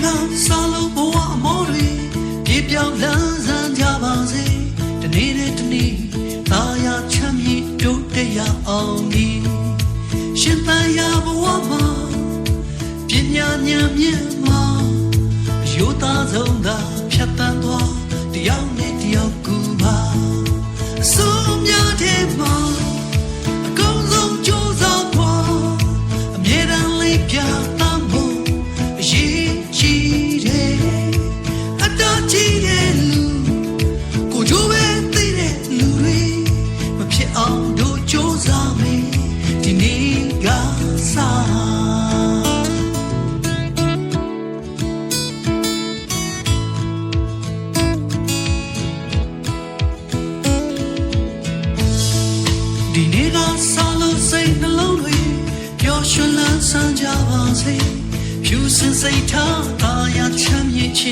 ကစားလို့ဘဝအမောတွေပြေပြောင်းလန်းဆန်းကြပါစေတနေ့နဲ့တနေ့သာယာချမ်းမြေ့တိုးတက်ရအောင်ဒီရှင်သန်ရာဘဝမှာပညာဉာဏ်မြင့်မှာအယုသားဆုံးသာဖြတ်တန်းသွားတယောက်နဲ့တယောက်ကူပါအစိုးများတဲ့မှာအကုန်ဆုံးကြိုးစားပွားအမြဲတမ်းလေးပြသဖို့အရေးကြီးတယ်အတော်ကြီးတဲ့လူကိုကြိုးပဲသိတဲ့လူတွေမဖြစ်အောင်တို့ကြိုးစားမယ်ဒီနေ့ကစားဒီနေ့ကစားလို့စိတ်နှလုံးတွေပျော်ရွှင်လန်းဆန်းကြပါစေဖြူစင်စိတ်ထားသာယာချမ်းမြေ့ခြင်း